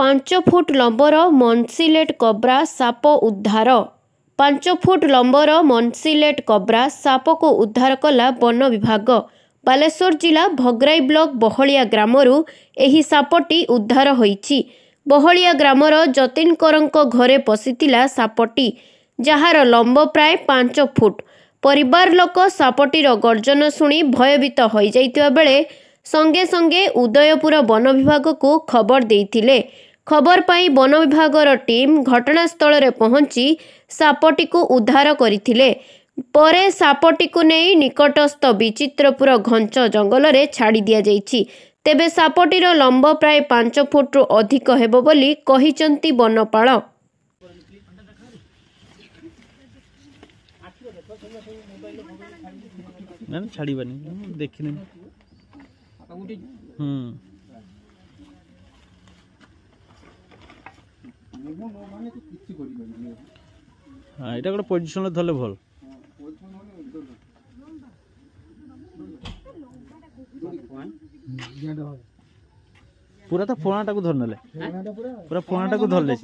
5 foot lumbar मन्सिलेट कब्रा shop उद्धार। 5 foot lumbar मन्सिलेट कब्रा साप को उद्धार कला वन विभाग। बालेश्वर जिला भग्राई ब्लॉक बहलिया ग्रामरू एही सापटी उद्धार होईछि। बहलिया ग्रामर जतीनकरंक घरे पशिथिला सापटी, जार लंब प्राय 5 फुट। परिवार लोक सापटीर गर्जन शुणी भयभीत हो जाइतिबा बेले संगे संगे उदयपुर वन विभाग को खबर देइथिले। खबर पाई वन विभागर टीम घटनास्थल रे पहुंची सापटी को उद्धार करथिले। परे सापटी को नहीं निकटस्थ विचित्रपुर घंच जंगल रे छाड़ी दिया जाइछि। तेबे सापटीर लंब प्राय 5 फुट रु अधिक हेबो बोली कहिचंती वनपाल। छाड़ीबानी देखिनी हाँ ये गोटे पोजिशन धरले भल। पूरा तो फोना टाक धरने पूरा फोना टाक धरले।